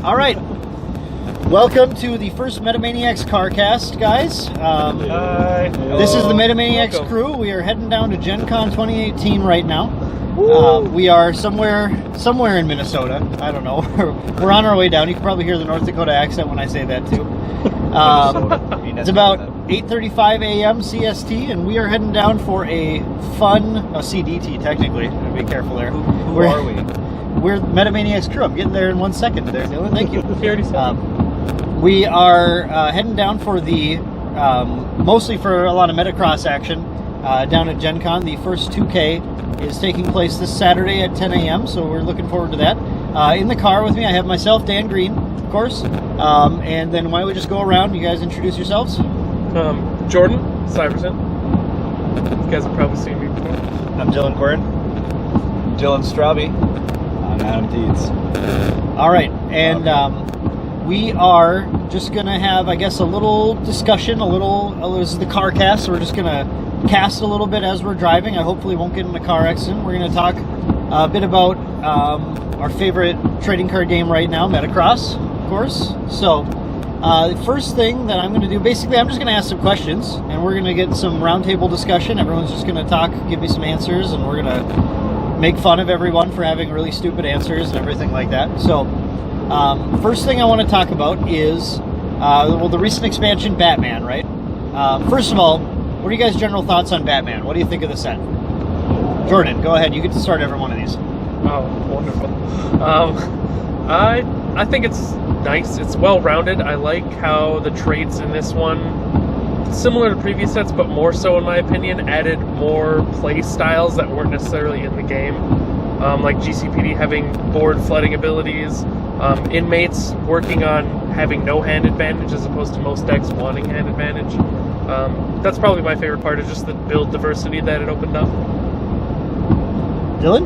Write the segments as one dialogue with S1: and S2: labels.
S1: All right. Welcome to the first MetaManiacs CarCast, guys.
S2: Hi.
S1: This is the MetaManiacs Crew. We are heading down to Gen Con 2018 right now. We are somewhere in Minnesota. I don't know. We're on our way down. You can probably hear the North Dakota accent when I say that too. It's about 8:35 a.m. CST, and we are heading down for a fun CDT. Technically, be careful there.
S2: Who are we?
S1: We're MetaManiacs Crew. I'm getting there in 1 second. There, Dylan. Thank you.
S2: He already said.
S1: We are heading down for the mostly for a lot of Metacross action down at Gen Con. The first 2K is taking place this Saturday at 10 a.m. So we're looking forward to that. In the car with me, I have myself, Dan Green, of course, and then why don't we just go around? You guys introduce yourselves.
S2: Jordan Syverson. You guys have probably seen me before.
S3: I'm Dylan Quirn.
S4: Dylan Straube.
S3: I'm Adam Dietz.
S1: All right, and we are just going to have, I guess, a little discussion, this is the CarCast, so we're just going to cast a little bit as we're driving. I hopefully won't get in a car accident. We're going to talk a bit about our favorite trading card game right now, Metacross, of course. So, the first thing that I'm going to do, basically, I'm just going to ask some questions, and we're going to get some roundtable discussion. Everyone's just going to talk, give me some answers, and we're going to make fun of everyone for having really stupid answers and everything like that. So, first thing I want to talk about is, the recent expansion, Batman, right? First of all, what are you guys' general thoughts on Batman? What do you think of the set? Jordan, go ahead. You get to start every one of these.
S2: Oh, wonderful. I think it's nice. It's well-rounded. I like how the trades in this one, similar to previous sets, but more so in my opinion, added more play styles that weren't necessarily in the game. Like GCPD having board flooding abilities, inmates working on having no hand advantage as opposed to most decks wanting hand advantage. That's probably my favorite part, is just the build diversity that it opened up.
S1: Dylan?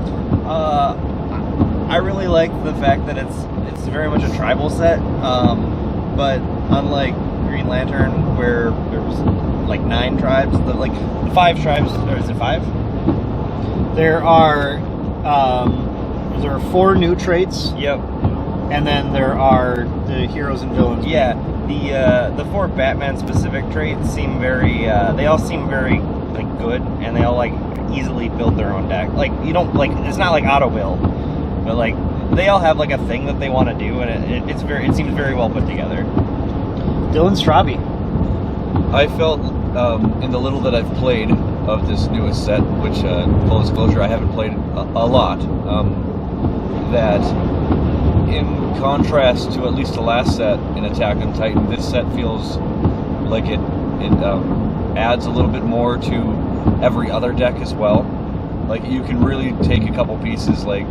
S4: I really like the fact that it's very much a tribal set, but unlike Green Lantern, where there was like 9 tribes, the 5 tribes, or is it 5?
S1: There are 4 new traits.
S4: Yep.
S1: And then there are the heroes and villains.
S4: Yeah, the 4 Batman specific traits seem very, they all seem very good, and they all easily build their own deck. You don't it's not like auto build, but they all have a thing that they want to do, and it seems very well put together.
S1: Dylan Straube.
S5: I felt in the little that I've played of this newest set, which full disclosure I haven't played a lot, that in contrast to at least the last set in Attack on Titan, this set feels like it adds a little bit more to every other deck as well. You can really take a couple pieces like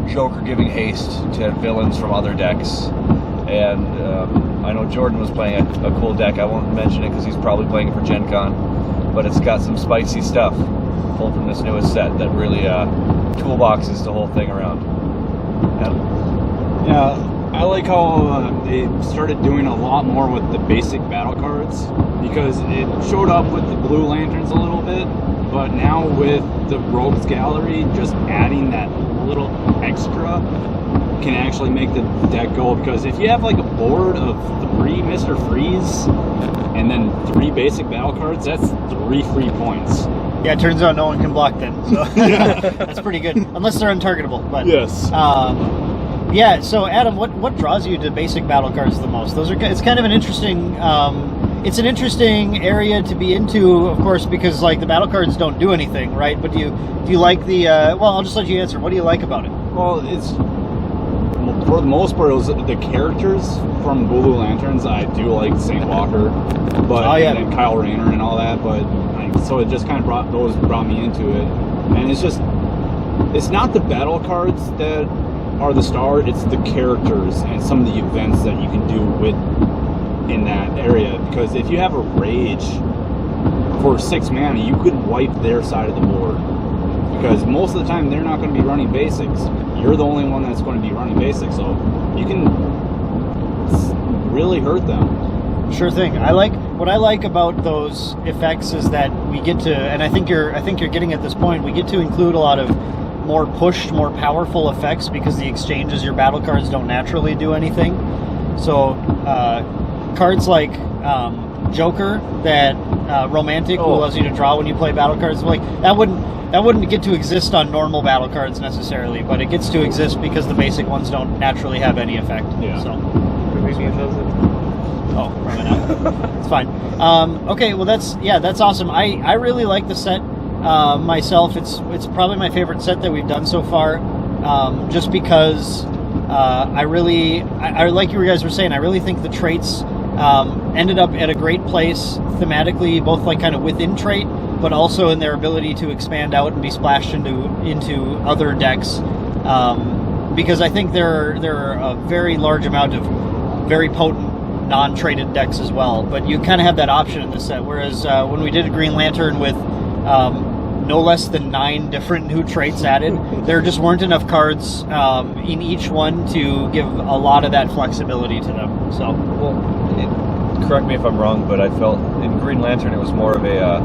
S5: Joker giving haste to villains from other decks, and I know Jordan was playing a cool deck. I won't mention it because he's probably playing it for Gen Con, but it's got some spicy stuff pulled from this newest set that really toolboxes the whole thing around.
S3: Yeah, I like how they started doing a lot more with the basic battle cards, because it showed up with the Blue Lanterns a little bit, but now with the Rogues Gallery, just adding that little extra can actually make the deck go, because if you have a board of 3 Mr. Freeze and then 3 basic battle cards, that's 3 free points.
S1: Yeah, it turns out no one can block them, so that's pretty good, unless they're untargetable. But
S3: yes.
S1: Yeah. So Adam, what draws you to basic battle cards the most? It's kind of an interesting. It's an interesting area to be into, of course, because the battle cards don't do anything, right? But do you like the? Well, I'll just let you answer. What do you like about it?
S3: Well, it's for the most part, it was the characters from Blue Lanterns. I do like Saint Walker, but and then Kyle Rayner and all that. But so it just kind of brought me into it, and it's not the battle cards that are the star, it's the characters and some of the events that you can do in that area. Because if you have a rage for 6 mana, you could wipe their side of the board, because most of the time they're not going to be running basics. You're the only one that's going to be running basics, so you can really hurt them.
S1: Sure thing. What I like about those effects is that we get to, and I think you're getting at this point, we get to include a lot of more pushed, more powerful effects because the exchanges your battle cards don't naturally do anything. So cards like Joker, that romantic, who allows you to draw when you play battle cards, like that wouldn't get to exist on normal battle cards necessarily, but it gets to exist because the basic ones don't naturally have any effect.
S3: Yeah.
S1: So.
S2: Oh,
S1: probably not. It's fine. Okay, well that's awesome. I really like the set myself. It's probably my favorite set that we've done so far, just because I like you guys were saying. I really think the traits ended up at a great place thematically, both like kind of within trait, but also in their ability to expand out and be splashed into other decks. Because I think there are a very large amount of very potent non-traded decks as well, but you kind of have that option in this set, whereas when we did a Green Lantern with no less than 9 different new traits added, there just weren't enough cards in each one to give a lot of that flexibility to them. So,
S5: correct me if I'm wrong, but I felt in Green Lantern it was more of a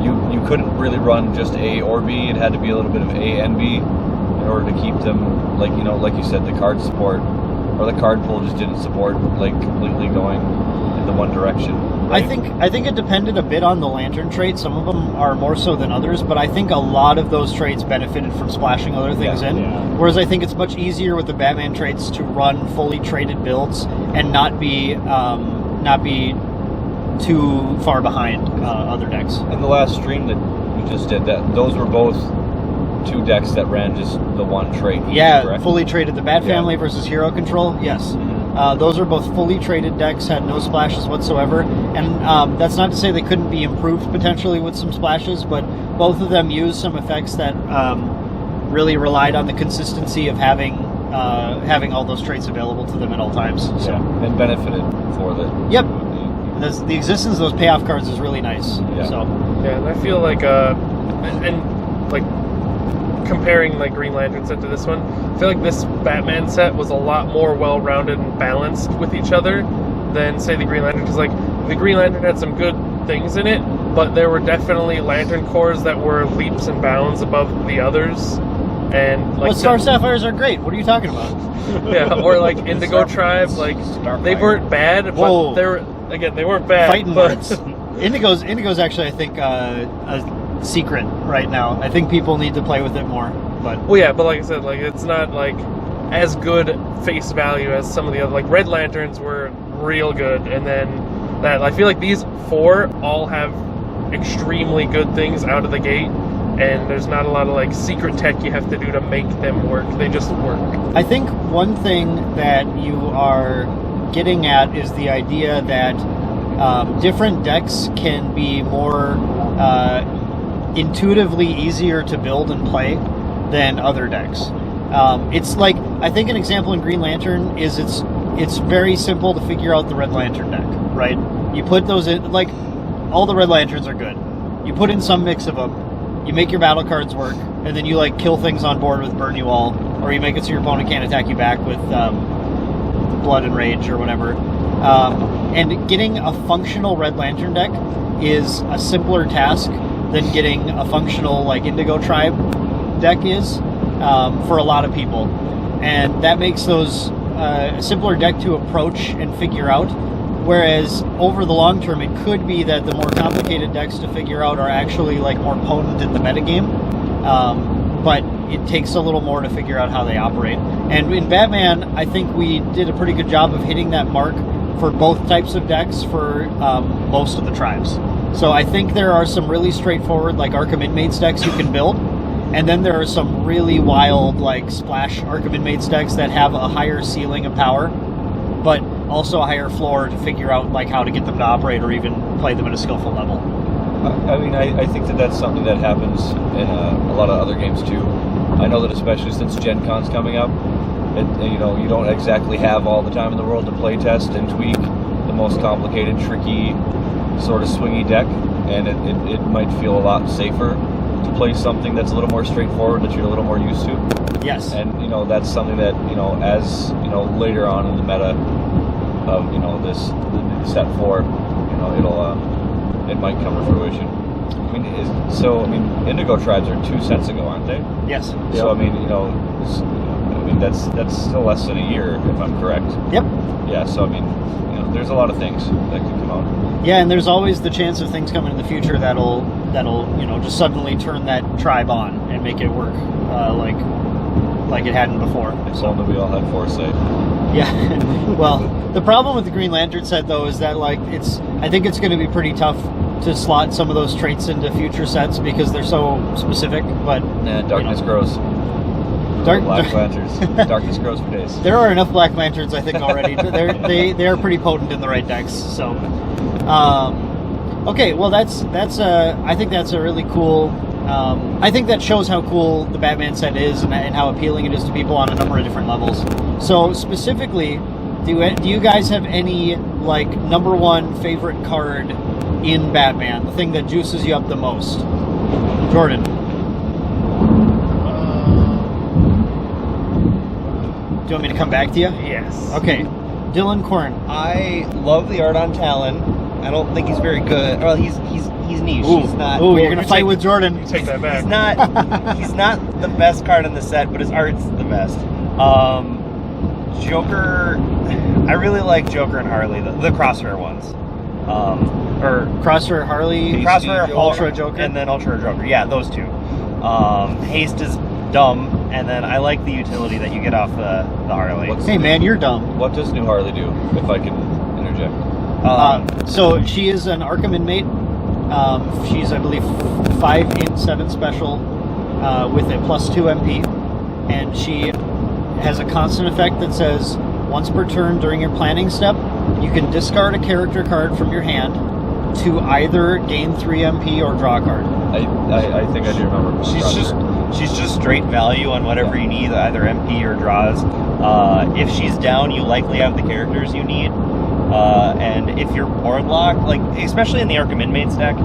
S5: you couldn't really run just A or B. It had to be a little bit of A and B in order to keep them, like you said, the card support or the card pool just didn't support like completely going in the one direction. Right?
S1: I think it depended a bit on the Lantern traits. Some of them are more so than others, but I think a lot of those traits benefited from splashing other things in.
S3: Yeah.
S1: Whereas I think it's much easier with the Batman traits to run fully traded builds and not be too far behind other decks.
S5: In the last stream that we just did, those were both 2 decks that ran just the one trait.
S1: Yeah,
S5: correct?
S1: fully traded. The Bat Family versus Hero Control, yes.
S5: Mm-hmm.
S1: Those are both fully traded decks, had no splashes whatsoever. And that's not to say they couldn't be improved potentially with some splashes, but both of them used some effects that really relied on the consistency of having all those traits available to them at all times. So.
S5: Yeah, and benefited for the...
S1: Yep. The existence of those payoff cards is really nice.
S5: Yeah.
S1: So.
S2: Yeah, and I feel like, and like, comparing like Green Lantern set to this one, I feel like this Batman set was a lot more well-rounded and balanced with each other than say the Green Lantern, because like the Green Lantern had some good things in it, but there were definitely Lantern cores that were leaps and bounds above the others. And like
S1: Star Sapphires are great. What are you talking about?
S2: Yeah, or like Indigo Tribe, like they weren't bad, but they weren't bad.
S1: Fighting words. Indigo's actually, I think, a secret right now. I think people need to play with it more. But
S2: well, yeah, but like I said, like it's not like as good face value as some of the other. Like Red Lanterns were real good, and then that I feel like these 4 all have extremely good things out of the gate. And there's not a lot of like secret tech you have to do to make them work. They just work. I
S1: think one thing that you are getting at is the idea that different decks can be more intuitively easier to build and play than other decks. It's like, I think an example in Green Lantern is it's very simple to figure out the Red Lantern deck, right? You put those in, like, all the Red Lanterns are good. You put in some mix of them. You make your battle cards work, and then you like kill things on board with Burn You All, or you make it so your opponent can't attack you back with Blood and Rage or whatever. And getting a functional Red Lantern deck is a simpler task than getting a functional like Indigo Tribe deck is for a lot of people. And that makes those a simpler deck to approach and figure out. Whereas over the long term, it could be that the more complicated decks to figure out are actually like more potent in the metagame, but it takes a little more to figure out how they operate. And in Batman, I think we did a pretty good job of hitting that mark for both types of decks for most of the tribes. So I think there are some really straightforward like Arkham Inmates decks you can build, and then there are some really wild like Splash Arkham Inmates decks that have a higher ceiling of power, but also a higher floor to figure out like how to get them to operate or even play them at a skillful level.
S5: I mean, I think that's something that happens in a lot of other games too. I know that especially since Gen Con's coming up, you don't exactly have all the time in the world to play test and tweak the most complicated, tricky, sort of swingy deck, and it might feel a lot safer to play something that's a little more straightforward that you're a little more used to.
S1: Yes.
S5: And that's something that as later on in the meta of this set 4, it might come to fruition. Indigo Tribes are 2 sets ago, aren't they?
S1: Yes.
S5: So that's still less than a year, if I'm correct.
S1: Yep.
S5: Yeah. So there's a lot of things that could come out.
S1: Yeah, and there's always the chance of things coming in the future that'll just suddenly turn that tribe on and make it work like it hadn't before.
S5: If only we all had foresight.
S1: Yeah. Well, the problem with the Green Lantern set though is that I think it's going to be pretty tough to slot some of those traits into future sets because they're so specific. But
S5: darkness grows. Black Lanterns. Darkness grows for days.
S1: There are enough Black Lanterns, I think, already. They are pretty potent in the right decks. So, okay. Well, that's I think that's a really cool. I think that shows how cool the Batman set is and how appealing it is to people on a number of different levels. So specifically, do you guys have any number one favorite card in Batman? The thing that juices you up the most? Jordan. Do you want me to come back to you?
S2: Yes.
S1: Okay. Dylan Corn.
S4: I love the art on Talon. I don't think he's very good. Well, he's niche.
S1: Ooh.
S4: He's not.
S1: Ooh, you're gonna fight with Jordan.
S2: You take that back.
S4: He's not the best card in the set, but his art's the best. Joker. I really like Joker and Harley, the Crosshair ones.
S1: Or Crosshair Harley,
S4: Crosshair
S1: Ultra Joker,
S4: and then Ultra Joker. Yeah, those two. Haste is dumb, and then I like the utility that you get off the Harley.
S1: Hey man, you're dumb.
S5: What does New Harley do? If I can interject.
S1: So she is an Arkham inmate. She's, I believe, 5 in 7 special with a +2 MP, and she has a constant effect that says once per turn during your planning step, you can discard a character card from your hand to either gain 3 MP or draw a card.
S5: I think I do remember.
S4: She's just straight value on whatever you need, either MP or draws. If she's down, you likely have the characters you need. And if you're board locked, especially in the Arkham Inmates deck,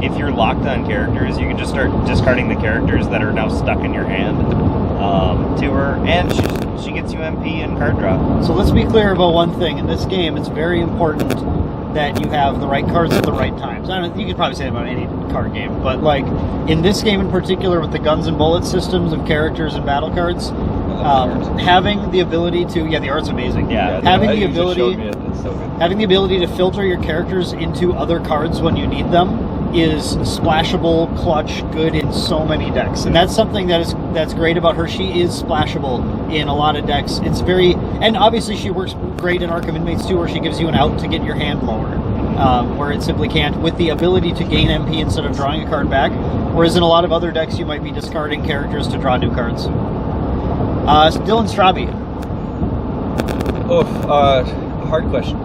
S4: if you're locked on characters, you can just start discarding the characters that are now stuck in your hand to her, and she gets you MP and card draw.
S1: So let's be clear about one thing. In this game, it's very important that you have the right cards at the right times. You could probably say that about any card game, but in this game in particular with the guns and bullets systems of characters and battle cards, having the ability to the art's amazing. Having the ability to filter your characters into other cards when you need them is splashable, clutch, good in so many decks, and that's something that's great about her. She is splashable in a lot of decks. It's and obviously she works great in Arkham Inmates too, where she gives you an out to get your hand lower, where it simply can't, with the ability to gain MP instead of drawing a card back. Whereas in a lot of other decks, you might be discarding characters to draw new cards. Dylan Straube.
S5: Hard question.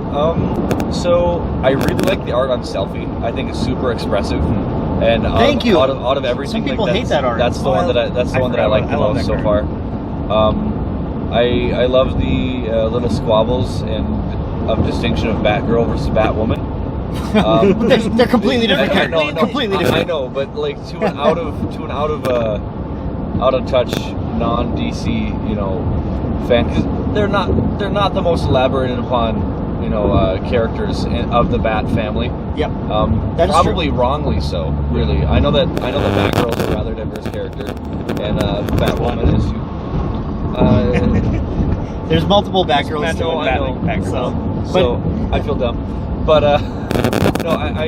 S5: So I really like the art on Selfie. I think it's super expressive, and
S1: thank you.
S5: Out of everything,
S1: some people hate that art.
S5: That's the one that I like the most so far. I love the little squabbles of distinction of Batgirl versus Batwoman.
S1: They're completely different characters.
S5: Completely different. I know, but to an out of touch non-DC fan, because they're not the most elaborated upon characters of the Bat family.
S1: Yep.
S5: That's probably true. Wrongly so. Really, I know that Batgirl's a rather diverse character, and Batwoman is too.
S1: There's multiple Batgirls.
S5: I know. So I feel dumb, but no, I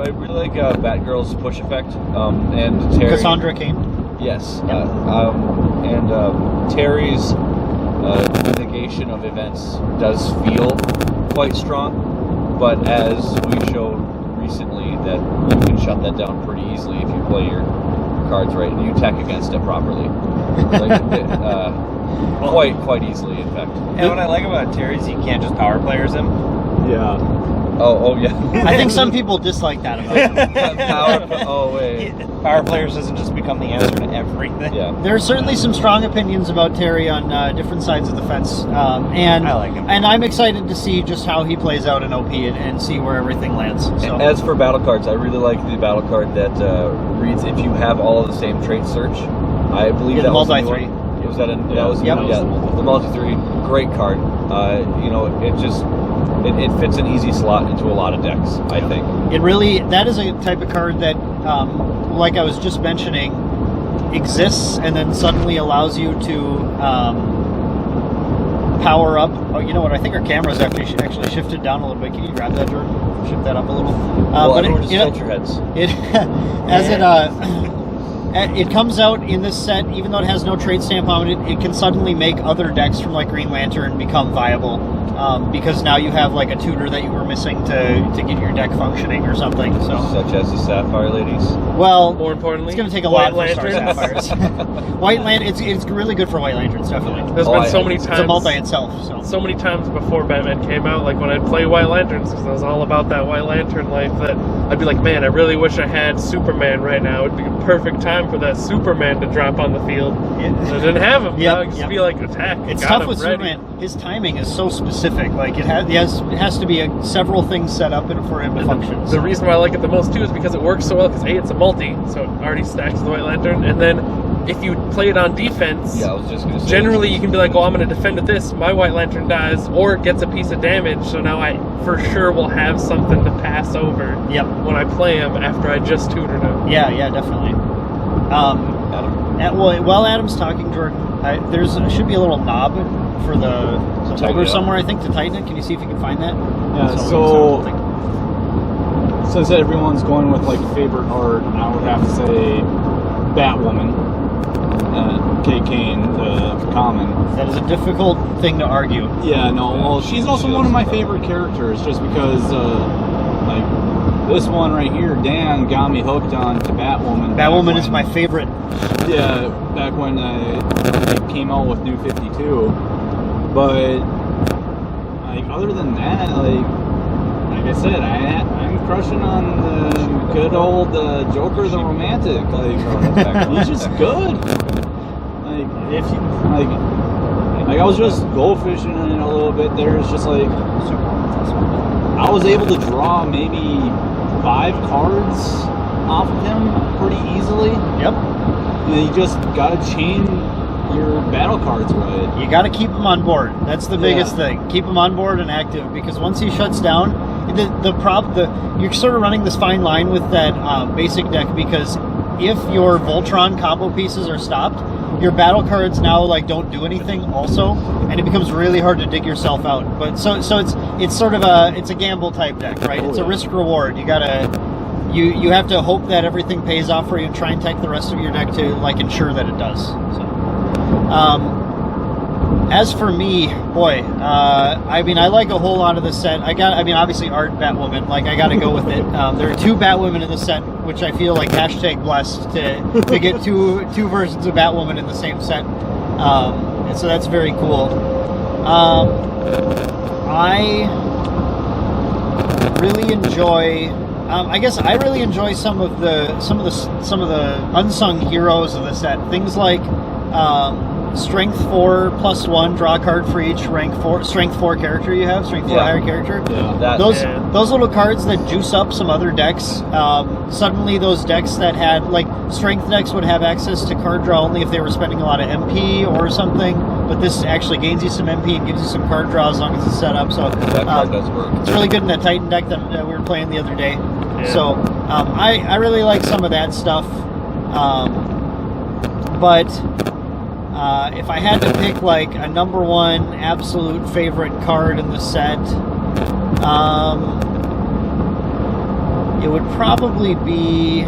S5: really like Batgirl's push effect, and Terry.
S1: Cassandra Cain.
S5: Yes, and Terry's negation of events does feel quite strong, but as we showed recently, that you can shut that down pretty easily if you play your cards right and you tech against it properly. Quite easily, in fact.
S4: And what I like about Terry is you can't just power players him.
S3: Yeah.
S5: Oh yeah.
S1: I think some people dislike that about him.
S4: Power players doesn't just become the answer to everything.
S5: Yeah.
S1: There are certainly some strong opinions about Terry on different sides of the fence, and
S4: I like him.
S1: And I'm excited to see just how he plays out in OP and see where everything lands. So.
S5: As for battle cards, I really like the battle card that reads if you have all of the same trait search. I believe that was
S1: multi-3.
S5: The multi-3, great card. It just it fits an easy slot into a lot of decks, I think.
S1: That is a type of card that, like I was just mentioning, exists and then suddenly allows you to power up. Oh, you know what? I think our camera's actually shifted down a little bit. Can you grab that, Jordan? Shift that up a little.
S5: Everyone just tilt your heads.
S1: It comes out in this set, even though it has no trade stamp on it, it can suddenly make other decks from like Green Lantern become viable. Because now you have like a tutor that you were missing to get your deck functioning or something. So,
S5: such as the Sapphire Ladies.
S1: Well,
S2: more importantly,
S1: it's going to take a lot for Star
S2: Lanterns.
S1: Sapphires. White Lantern, it's really good for White Lanterns, definitely.
S2: There's been so many
S1: It's
S2: times.
S1: a multi itself.
S2: So many times before Batman came out, like when I'd play White Lanterns, because I was all about that White Lantern life, that I'd be like, man, I really wish I had Superman right now. It'd be a perfect time for that Superman to drop on the field. I didn't have him.
S1: Yep,
S2: Now I just be like, attack.
S1: It's
S2: got
S1: tough
S2: him
S1: with
S2: ready.
S1: Superman. His timing is so specific. Like it has to be several things set up for him to function.
S2: The reason why I like it the most too is because it works so well. Because it's a multi, so it already stacks the White Lantern, and then if you play it on defense,
S5: Yeah, I was just going to say.
S2: generally you can be like, oh, I'm going to defend with this. My White Lantern dies, or it gets a piece of damage. So now I for sure will have something to pass over.
S1: Yep.
S2: When I play him after I just tutored him.
S1: Yeah, definitely. While Adam's talking, Jordan, should be a little knob for the holder somewhere, I think, to tighten it. Can you see if you can find that?
S3: Yeah, so since everyone's going with like favorite art, I would have to say Batwoman, Kate Kane, the common.
S1: That is a difficult thing to argue.
S3: Yeah, no, well, she's also one of my favorite characters, just because, like, this one right here, Dan, got me hooked on to Batwoman.
S1: Batwoman is my favorite.
S3: Yeah, back when it came out with New 52. But, like, other than that, like I said, I'm crushing on the good old Joker the Romantic. Like, he's just good. Like I was just go fishing in it a little bit there. It's just like I was able to draw maybe 5 cards off of him pretty easily.
S1: Yep.
S3: And you just gotta chain your battle cards right.
S1: You got to keep him on board. That's the biggest thing. Keep him on board and active, because once he shuts down, you're sort of running this fine line with that basic deck, because if your Voltron combo pieces are stopped, your battle cards now don't do anything also, and it becomes really hard to dig yourself out. But so it's sort of a gamble type deck, right? It's a risk reward. You have to hope that everything pays off for you and try and tech the rest of your deck to ensure that it does. So. As for me, boy, I like a whole lot of the set. Obviously art Batwoman, I gotta go with it. There are 2 Batwomen in the set, which I feel like #blessed to get two versions of Batwoman in the same set. And so that's very cool. I really enjoy. I really enjoy some of the unsung heroes of the set. Things like Strength 4 +1, draw a card for each Strength 4 character you have, Strength 4 higher character.
S3: Yeah.
S1: Those little cards that juice up some other decks. Suddenly, those decks that had Strength decks would have access to card draw only if they were spending a lot of MP or something. But this actually gains you some MP and gives you some card draw as long as it's set up. So
S5: That card does work.
S1: it's really good in that Titan deck that we were playing the other day.
S2: Yeah.
S1: So I really like some of that stuff. But if I had to pick a number 1 absolute favorite card in the set, it would probably be.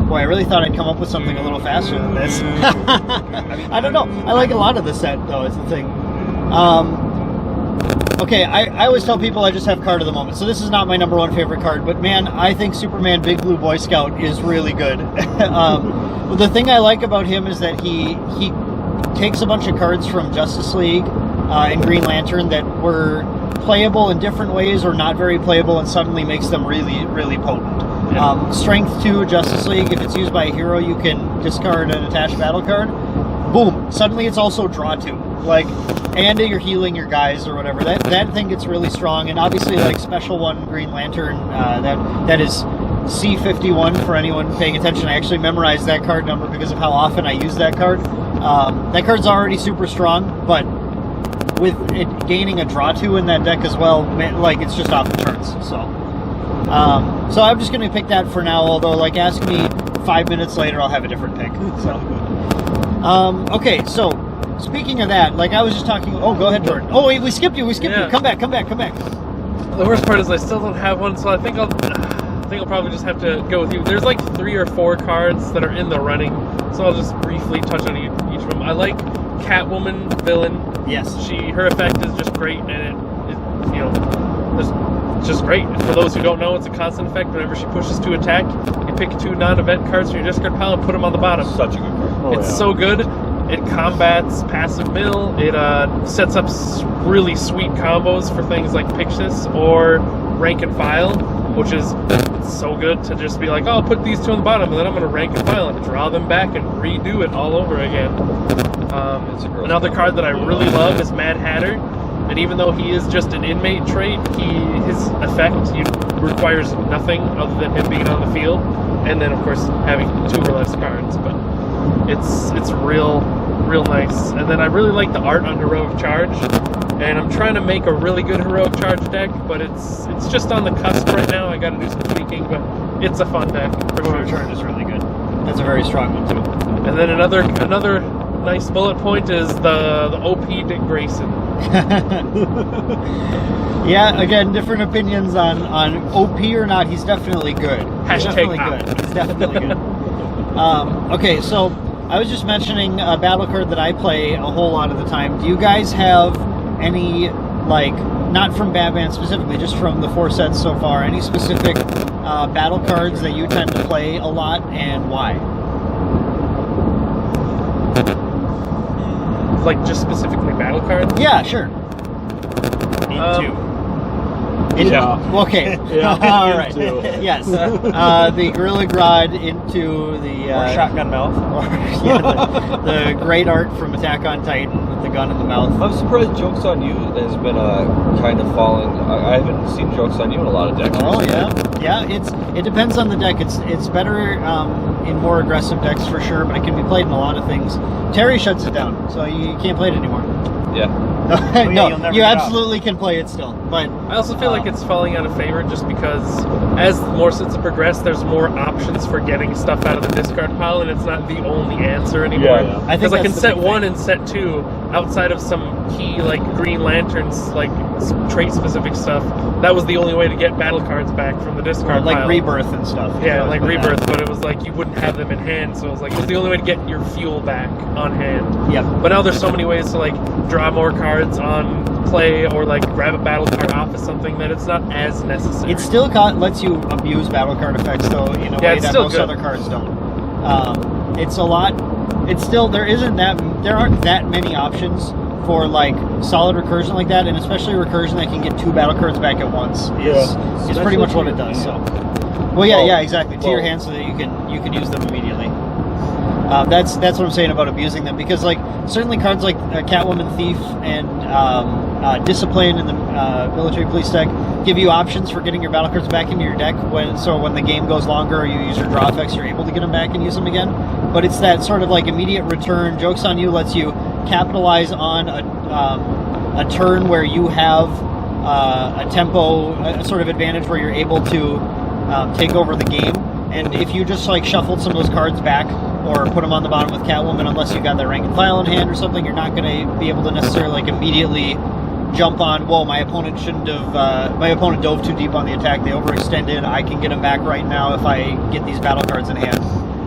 S1: Boy, I really thought I'd come up with something a little faster than this. I don't know. I like a lot of the set, though. It's the thing. Okay, I always tell people I just have card of the moment, so this is not my number 1 favorite card, but man, I think Superman Big Blue Boy Scout is really good. The thing I like about him is that he takes a bunch of cards from Justice League and Green Lantern that were playable in different ways or not very playable, and suddenly makes them really, really potent.
S2: Yeah.
S1: Strength 2 Justice League, if it's used by a hero, you can discard an attached battle card. Boom! Suddenly it's also draw 2. And you're healing your guys or whatever. That thing gets really strong. And obviously, Special 1 Green Lantern, that is C51 for anyone paying attention. I actually memorized that card number because of how often I use that card. That card's already super strong, but with it gaining a draw 2 in that deck as well, like it's just off the charts. So I'm just gonna pick that for now. Although, like, ask me 5 minutes later, I'll have a different pick. So okay, so speaking of that, like I was just talking. Oh, go ahead, Jordan. Oh wait, we skipped you.
S2: Yeah.
S1: Come back.
S2: The worst part is I still don't have one, so I think I'll probably just have to go with you. There's like 3 or 4 cards that are in the running, so I'll just briefly touch on each of them. I like Catwoman villain.
S1: Yes.
S2: Her effect is just great, and it it's just great. For those who don't know, it's a constant effect. Whenever she pushes to attack, you pick 2 non-event cards from your discard pile and put them on the bottom.
S5: Such a good card.
S2: It's so good. It combats passive mill. It sets up really sweet combos for things like Pixis or Rank and File, which is so good to just be like, oh, I'll put these 2 on the bottom, and then I'm going to Rank and File and draw them back and redo it all over again. Another card that I really love is Mad Hatter, and even though he is just an inmate trait, his effect requires nothing other than him being on the field, and then of course having 2 or less cards. But it's real nice. And then I really like the art on Heroic Charge, and I'm trying to make a really good Heroic Charge deck, but it's just on the cusp right now. I got to do some tweaking, but it's a fun deck.
S1: Heroic Charge is really good. That's a very strong one too.
S2: And then another nice bullet point is the OP Dick Grayson.
S1: Yeah, again, different opinions on OP or not. He's definitely good. He's definitely good. Okay, so I was just mentioning a battle card that I play a whole lot of the time. Do you guys have any, like, not from Batman specifically, just from the 4 sets so far, any specific battle cards that you tend to play a lot, and why?
S2: Like, just specifically battle cards?
S1: Yeah, sure.
S3: Into.
S1: Okay.
S3: Yeah.
S1: All right.
S3: Into.
S1: Yes. The Gorilla Grodd into the
S4: Or Shotgun Mouth.
S1: the great art from Attack on Titan with the gun in the mouth.
S5: I'm surprised Jokes on You has been kind of falling. I haven't seen Jokes on You in a lot of decks.
S1: Oh yeah. It depends on the deck. It's better in more aggressive decks for sure, but it can be played in a lot of things. Terry shuts it down, so you can't play it anymore.
S5: Yeah.
S1: No, you absolutely can play it still, but
S2: I also feel like it's falling out of favor just because as more sets progress, there's more options for getting stuff out of the discard pile, and it's not the only answer anymore.
S3: Yeah.
S1: I think
S2: Because I can
S1: that's the
S2: set
S1: big
S2: 1
S1: thing.
S2: and set 2 outside of some key like Green Lanterns, like trait specific stuff. That was the only way to get battle cards back from the discard
S1: like
S2: pile.
S1: Rebirth and stuff.
S2: Yeah, like Rebirth, but it was like you wouldn't have them in hand, so it was like it was the only way to get your fuel back on hand.
S1: Yep.
S2: But now there's so many ways to like draw more cards on play or like grab a battle card off of something that it's not as necessary.
S1: It still lets you abuse battle card effects though in a way
S2: it's
S1: that
S2: still
S1: most
S2: good.
S1: other cards don't. It's a lot. It's still there aren't that many options for like solid recursion like that, and especially recursion that can get 2 battle cards back at once is pretty much what it does. So, yeah, exactly. To your hand so that you can use them immediately. That's what I'm saying about abusing them, because like certainly cards like Catwoman Thief and Discipline in the military police deck give you options for getting your battle cards back into your deck when the game goes longer or you use your draw effects, you're able to get them back and use them again. But it's that sort of like immediate return. Jokes on You lets you capitalize on a turn where you have a tempo sort of advantage where you're able to take over the game. And if you just like shuffled some of those cards back or put them on the bottom with Catwoman, unless you got that Rank and File in hand or something, you're not going to be able to necessarily like immediately jump on, whoa, my opponent dove too deep on the attack, they overextended, I can get them back right now if I get these battle cards in hand.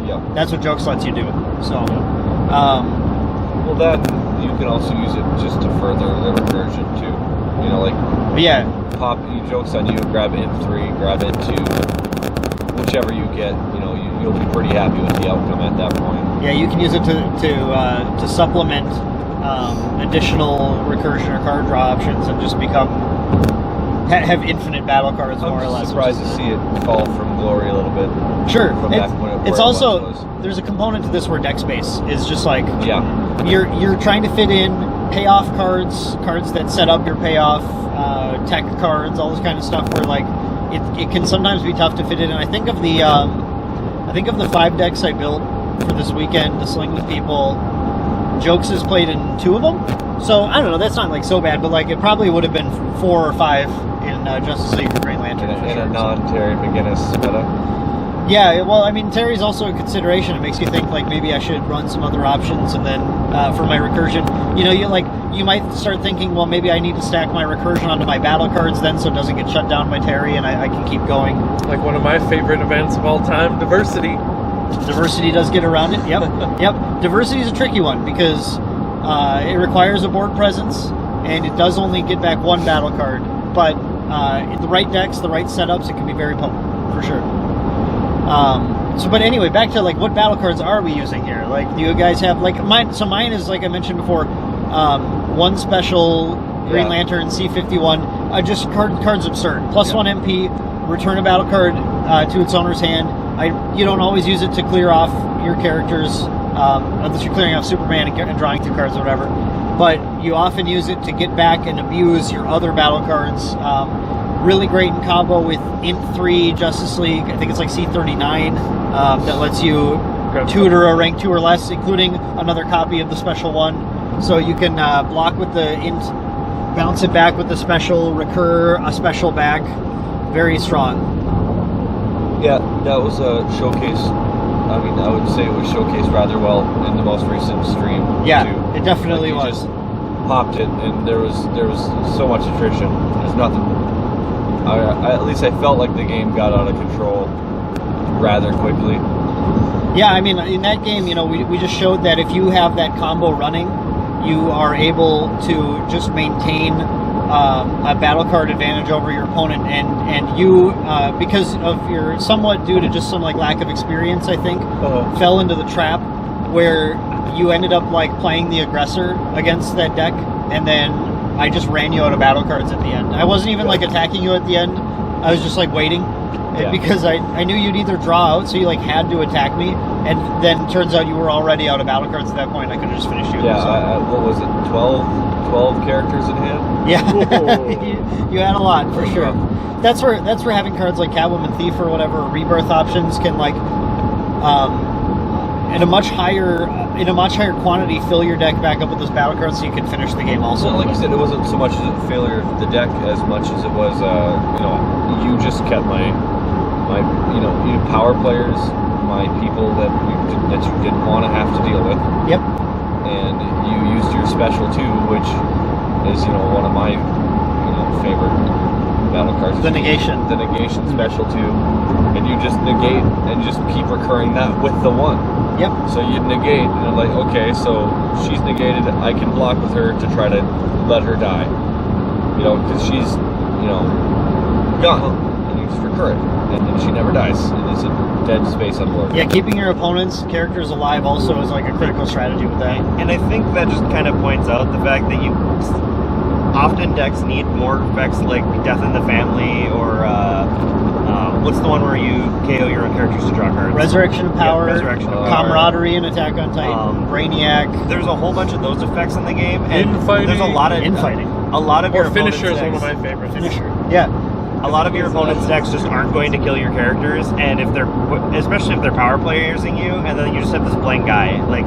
S5: Yeah.
S1: That's what Jokes lets you do. So,
S5: Well, then you can also use it just to further the recursion too. You know, like
S1: yeah,
S5: pop Jokes on You, grab it in 3, grab it 2, whichever you get. You know, you'll be pretty happy with the outcome at that point.
S1: yeah, you can use it to supplement additional recursion or card draw options and just have infinite battle cards more or less.
S5: I'm surprised to see it fall from glory a little bit.
S1: Sure.
S5: From back when
S1: It's
S5: where it
S1: also
S5: was.
S1: there's a component to this where deck space is just like
S5: Yeah.
S1: you're trying to fit in payoff cards that set up your payoff, tech cards, all this kind of stuff where like it can sometimes be tough to fit it in. I think of the 5 decks I built for this weekend to sling with people. Jokes has played in 2 of them. So, I don't know, that's not like so bad, but like it probably would have been 4 or 5 in Justice League or Green Lantern.
S5: In a non-Terry McGinnis meta.
S1: Yeah, well, I mean, Terry's also a consideration. It makes you think, like, maybe I should run some other options, and then for my recursion, you know, you might start thinking, well, maybe I need to stack my recursion onto my battle cards then, so it doesn't get shut down by Terry, and I can keep going.
S2: Like one of my favorite events of all time, Diversity.
S1: Diversity does get around it, yep. Yep. Diversity is a tricky one, because it requires a board presence, and it does only get back 1 battle card, but in the right decks, the right setups, it can be very potent, for sure. But anyway, back to like what battle cards are we using here? Like, do you guys have like mine? So mine is, like I mentioned before, 1 special Green Lantern C51. Just cards absurd. Plus 1 MP. Return a battle card to its owner's hand. You don't always use it to clear off your characters, unless you're clearing off Superman and drawing 2 cards or whatever. But you often use it to get back and abuse your other battle cards. Really great in combo with Int 3 Justice League. I think it's like C39 that lets you tutor a rank 2 or less, including another copy of the special one. So you can block with the Int, bounce it back with the special, recur a special back. Very strong.
S5: Yeah, that was a showcase. I mean, I would say it was showcased rather well in the most recent stream.
S1: Yeah,
S5: too.
S1: it definitely
S5: Like,
S1: was.
S5: Just popped it, and there was so much attrition. There's nothing. At least I felt like the game got out of control rather quickly.
S1: Yeah, I mean, in that game, you know, we just showed that if you have that combo running, you are able to just maintain a battle card advantage over your opponent, and you, because of your somewhat due to just some like lack of experience, I think, fell into the trap where you ended up like playing the aggressor against that deck, and then I just ran you out of battle cards at the end. I wasn't even like attacking you at the end. I was just like waiting because I knew you'd either draw out, so you like had to attack me, and then turns out you were already out of battle cards at that point. I could have just finished you.
S5: Yeah, what was it? 12 characters in hand.
S1: Yeah, you had a lot for sure. That's where having cards like Catwoman Thief or whatever, or Rebirth options can like in a much higher quantity fill your deck back up with those battle cards so you can finish the game also.
S5: So like you said, it wasn't so much a failure of the deck as much as it was you just kept my you power players, my people that you didn't want to have to deal with.
S1: Yep.
S5: And you used your special too, which is one of my favorite battle cards.
S1: The negation
S5: special too, and you just negate and just keep recurring that with the 1.
S1: Yep.
S5: So you'd negate, and you're like, okay, so she's negated. I can block with her to try to let her die. Because she's gone, and you just recur it, and then she never dies, and it's a dead space on board.
S1: Yeah, keeping your opponent's characters alive also is like a critical strategy with that.
S4: And I think that just kind of points out the fact that you often decks need more effects like Death in the Family or what's the one where you KO your own characters to draw cards?
S1: Resurrection of Power,
S4: Resurrection of Power.
S1: Camaraderie in Attack on Titan, Brainiac.
S4: There's a whole bunch of those effects in the game, and
S2: Infighting.
S4: there's a lot of
S1: Infighting.
S4: A lot of your opponent's
S2: Finisher is
S4: decks,
S2: one of my favorites.
S1: Finisher. Yeah.
S4: a lot of your opponent's decks just aren't going to kill your characters, and if they're, especially if they're power players-ing you, and then you just have this blank guy, like,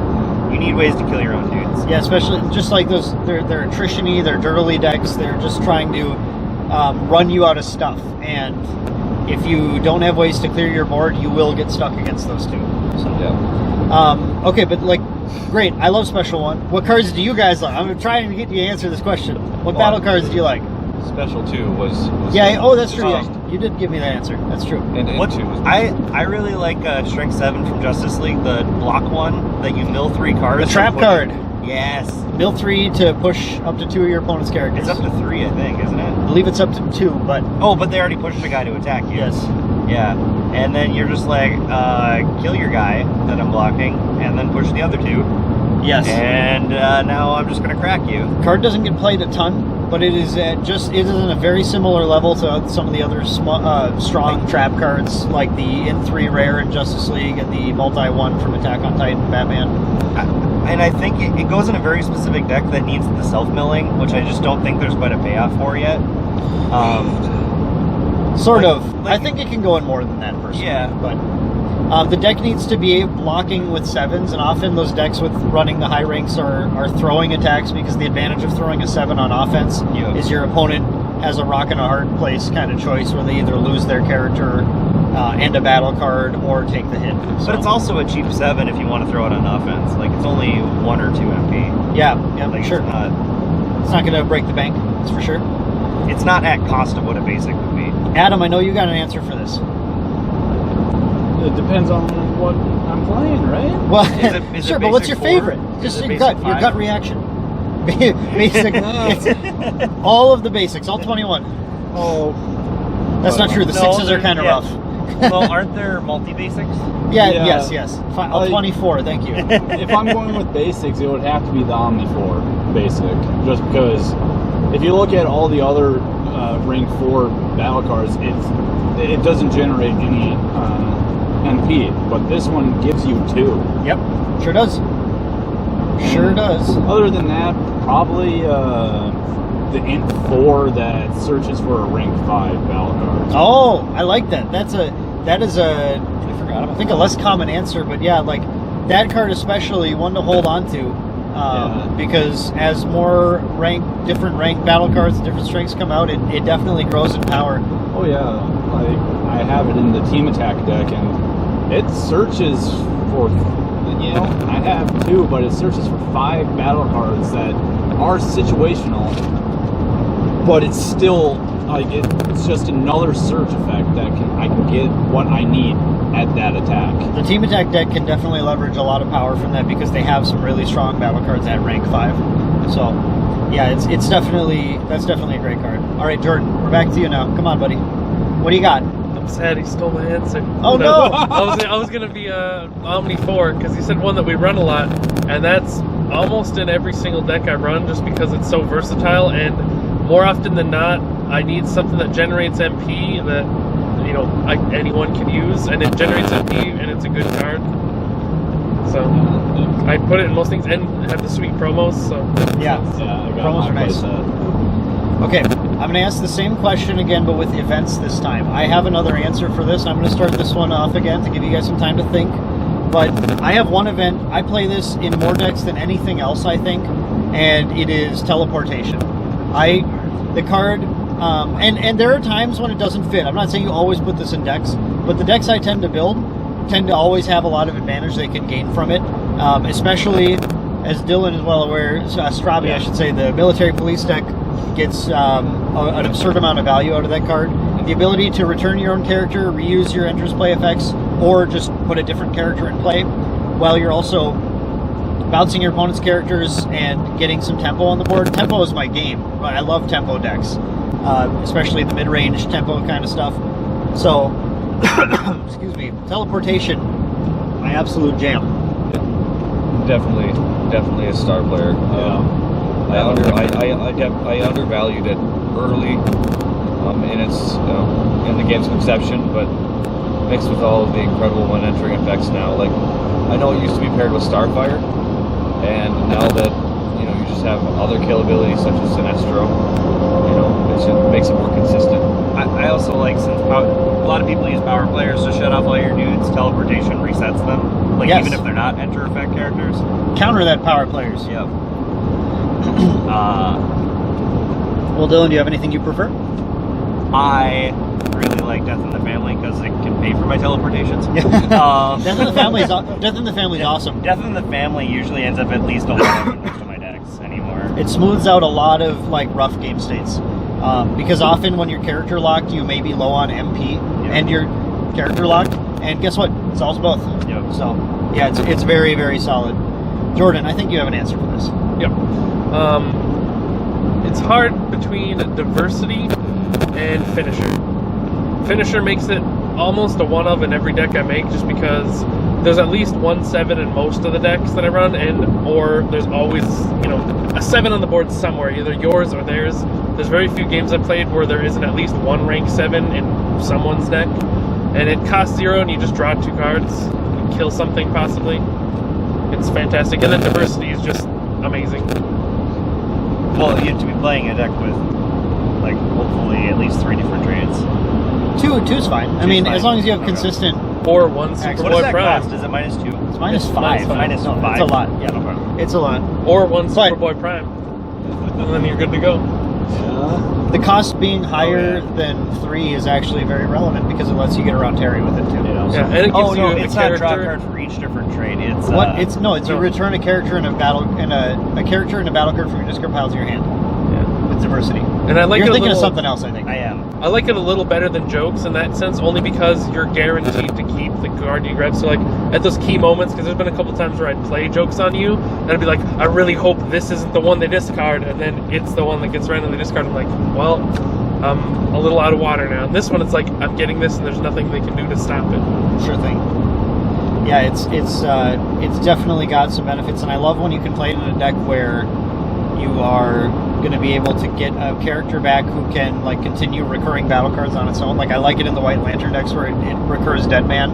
S4: you need ways to kill your own dudes.
S1: Yeah, especially just like those, they're attrition-y, they're dirtily decks, they're just trying to run you out of stuff, and if you don't have ways to clear your board, you will get stuck against those two. So,
S5: Yeah.
S1: Okay, but like, great, I love Special One. What cards do you guys like? I'm trying to get you to answer this question. What battle cards do you like?
S5: Special 2 was
S1: Yeah, oh, that's true.
S5: just-
S1: Yeah. You did give me that answer. That's true.
S5: And
S4: What
S5: 2 was
S4: I really like Strength 7 from Justice League, the block one that you mill 3 cards.
S1: The trap
S4: and push-
S1: card.
S4: Yes.
S1: Mill 3 to push up to 2 of your opponent's characters.
S4: It's up to 3, I think, isn't it?
S1: I believe it's up to 2, but
S4: Oh, but they already pushed a guy to attack you.
S1: yes.
S4: Yeah. And then you're just like, kill your guy that I'm blocking, and then push the other 2.
S1: Yes.
S4: And now I'm just going to crack you.
S1: Card doesn't get played a ton, but it is it is in a very similar level to some of the other strong trap cards, like the N3 Rare in Justice League and the Multi-1 from Attack on Titan Batman.
S4: And I think it goes in a very specific deck that needs the self-milling, which I just don't think there's quite a payoff for yet.
S1: Sort
S4: Like-
S1: of.
S4: like-
S1: I think it can go in more than that, personally.
S4: Yeah.
S1: But The deck needs to be blocking with 7s, and often those decks with running the high ranks are throwing attacks, because the advantage of throwing a 7 on offense is your opponent has a rock and a hard place kind of choice where they either lose their character and a battle card or take the hit. So.
S4: But it's also a cheap 7 if you want to throw it on offense. Like, it's only 1 or 2 MP.
S1: Yeah,
S4: like,
S1: sure. It's not going to break the bank, that's for sure.
S4: It's not at cost of what a basic would be.
S1: Adam, I know you got an answer for this.
S3: It depends on what I'm playing, right?
S1: Well,
S4: is
S1: sure,
S4: it
S1: but what's your
S4: basic 4?
S1: favorite? Just
S4: Is it
S1: your
S4: basic
S1: gut
S4: 5?
S1: reaction. Basic, it's all of the basics, all 21.
S3: Oh,
S1: That's not true. The
S4: No,
S1: 6s are kind of rough.
S4: Well, aren't there multi-basics?
S1: Yeah,
S3: Yeah.
S1: yes. All 24, thank you.
S3: if I'm going with basics, it would have to be the Omni 4 basic. Just because if you look at all the other rank 4 battle cards, it doesn't generate any MP, but this one gives you 2.
S1: Yep, sure does. Sure does.
S3: Other than that, probably the Int 4 that searches for a rank 5 battle card.
S1: Oh, I like that. That is a I forgot. I think a less common answer, but yeah, like that card especially, one to hold on to. Because as more different rank battle cards, different strengths come out, it definitely grows in power.
S3: Oh yeah, like I have it in the team attack deck, and it searches for, I have 2, but it searches for 5 battle cards that are situational, but it's still like it's just another search effect that I can get what I need at that attack.
S1: The team attack deck can definitely leverage a lot of power from that because they have some really strong battle cards at rank 5. So yeah, that's definitely a great card. All right, Jordan, we're back to you now. Come on, buddy. What do you got?
S2: I'm sad he stole my answer.
S1: Oh no!
S2: I was gonna be Omni 4 because he said one that we run a lot, and that's almost in every single deck I run just because it's so versatile, and more often than not, I need something that generates MP that anyone can use, and it generates MP, and it's a good card. So I put it in most things, and have the sweet promos. So
S1: yeah,
S3: I got
S1: promos are nice. Okay, I'm going to ask the same question again, but with the events this time. I have another answer for this. I'm going to start this one off again to give you guys some time to think. But I have one event. I play this in more decks than anything else, I think, and it is teleportation. The card, and there are times when it doesn't fit. I'm not saying you always put this in decks, but the decks I tend to build tend to always have a lot of advantage they can gain from it, especially, as Dylan is well aware, Strabi, I should say, the military police deck gets an absurd amount of value out of that card. The ability to return your own character, reuse your enters play effects, or just put a different character in play, while you're also bouncing your opponent's characters and getting some tempo on the board. Tempo is my game. I love tempo decks, especially the mid-range tempo kind of stuff. So, excuse me, teleportation, my absolute jam.
S5: Definitely a star player. I undervalued it early in the game's conception, but mixed with all of the incredible one entering effects now. Like, I know it used to be paired with Starfire, and now that you just have other kill abilities such as Sinestro, it makes it more consistent.
S4: I also like, since a lot of people use power players to shut off all your dudes, teleportation resets them. Like,
S1: yes.
S4: Even if they're not enter effect characters.
S1: Counter that power players.
S4: Yep.
S1: Well, Dylan, do you have anything you prefer?
S4: I really like Death in the Family because it can pay for my teleportations.
S1: Death in the Family's awesome.
S4: Death in the Family usually ends up at least 11 in most of my decks anymore.
S1: It smooths out a lot of rough game states. Because often when you're character locked, you may be low on MP and you're character locked, and guess what? It solves both.
S4: Yep.
S1: So yeah, it's very, very solid. Jordan, I think you have an answer for this.
S2: Yep. It's hard between diversity and finisher. Finisher makes it almost a one of in every deck I make, just because there's at least 1/7 in most of the decks that I run, or there's always a 7 on the board somewhere, either yours or theirs. There's very few games I've played where there isn't at least one rank 7 in someone's deck, and it costs 0 and you just draw 2 cards, you kill something possibly. It's fantastic, and then diversity is just amazing.
S4: Well, you have to be playing a deck with hopefully at least 3 different trades.
S1: Two's fine. I mean, as long as you have consistent
S2: or one
S1: Excellent.
S4: What
S2: Superboy
S4: does that
S2: Prime.
S4: cost? Is it -2?
S1: It's -5.
S4: Minus
S1: No,
S4: 5.
S1: It's a lot.
S4: Yeah, no problem.
S1: It's a lot.
S2: Or one
S1: But-
S2: Superboy Prime. And then you're good to go.
S1: The cost being higher than 3 is actually very relevant because it lets you get around Terry with it too.
S2: Yeah, and it gives
S4: Oh
S2: you
S4: no,
S2: the
S4: it's not
S2: character.
S4: draw card for each different trade. It's
S1: What? It's no. You
S2: no.
S1: return a character in a battle in a character in a battle card from your discard pile to your hand
S2: Yeah.
S1: with diversity.
S2: And I like
S1: You're
S2: it a
S1: thinking
S2: little,
S1: of something else, I think.
S4: I am.
S2: I like it a little better than Jokes in that sense, only because you're guaranteed to keep the card you grab. So like at those key moments, because there's been a couple times where I'd play Jokes on you, and I'd be like, I really hope this isn't the one they discard, and then it's the one that gets randomly discarded. I'm like, well, I'm a little out of water now. And this one, it's like I'm getting this, and there's nothing they can do to stop it.
S1: Sure thing. Yeah, it's definitely got some benefits, and I love when you can play it in a deck where you are going to be able to get a character back who can like continue recurring battle cards on its own. Like I like it in the White Lantern decks where it recurs Dead Man,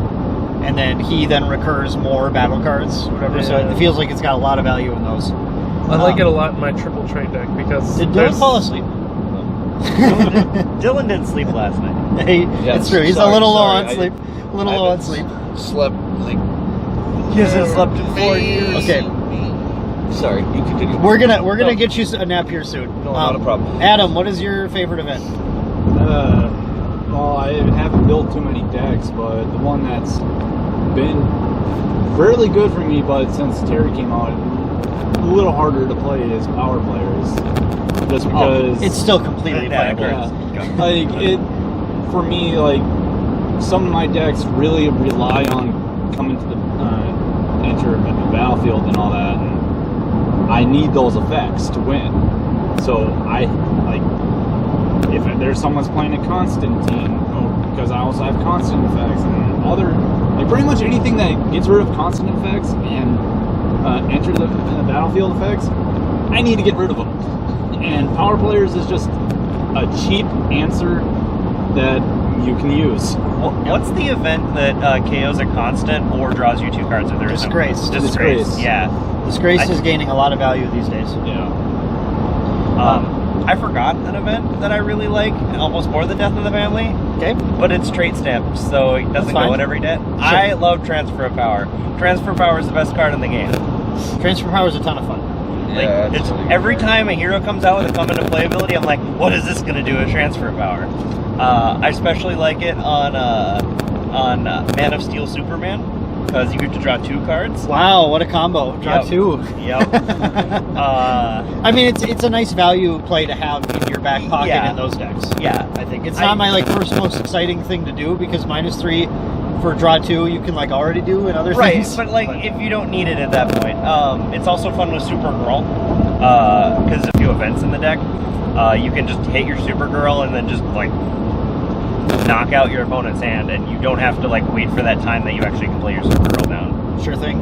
S1: and then he then recurs more battle cards, whatever. So
S2: Yeah.
S1: it feels like it's got a lot of value in those.
S2: I like it a lot in my triple trade deck because
S1: Did Dylan
S2: there's-
S1: fall asleep?
S4: Dylan didn't sleep last night.
S1: Hey,
S5: Yeah,
S1: it's true. He's a
S5: sorry,
S1: little low
S5: sorry.
S1: on sleep. A little
S5: I
S1: low on
S5: haven't
S1: sleep.
S5: Slept like.
S4: He hasn't slept in 4 years.
S1: Okay.
S5: Sorry, you continue.
S1: We're gonna
S5: No.
S1: get you a nap here soon.
S5: No, not a problem.
S1: Adam, what is your favorite event?
S3: Well, I haven't built too many decks, but the one that's been fairly good for me, but since Terry came out, a little harder to play is Power Players. Just because
S1: It's still completely
S4: Yeah,
S1: playable.
S3: yeah, like it for me, like some of my decks really rely on coming to the enter the battlefield and all that, and I need those effects to win. So I like if there's someone's playing a Constantine, because I also have constant effects and other like pretty much anything that gets rid of constant effects and enter the battlefield effects, I need to get rid of them. And Power Players is just a cheap answer that you can use.
S4: What's the event that KOs a constant or draws you 2 cards if there is
S1: Disgrace.
S4: no Disgrace?
S3: Disgrace.
S4: Yeah.
S1: Disgrace is gaining a lot of value these days.
S3: Yeah.
S4: I forgot an event that I really like, almost more than Death of the Family,
S1: Okay.
S4: but it's trait stamped, so it doesn't
S1: fine.
S4: go in every deck. I love Transfer of Power. Transfer of Power is the best card in the game.
S1: Transfer Power is a ton of fun.
S4: Like,
S5: Yeah,
S4: it's
S5: absolutely.
S4: every time a hero comes out with a come into play ability, I'm like, what is this going to do with Transfer of Power? I especially like it on Man of Steel Superman, because you get to draw 2 cards.
S1: Wow, what a combo. Draw
S4: Yep.
S1: 2.
S4: Yep.
S1: I mean, it's a nice value play to have in your back pocket
S4: Yeah.
S1: in those decks.
S4: Yeah.
S1: I think it's not my like first most exciting thing to do because -3 for draw 2 you can like already do in other
S4: Right,
S1: things.
S4: but like if you don't need it at that point, it's also fun with Supergirl because a few events in the deck. You can just hit your Supergirl and then just like knock out your opponent's hand, and you don't have to like wait for that time that you actually can play your Supergirl down.
S1: Sure thing.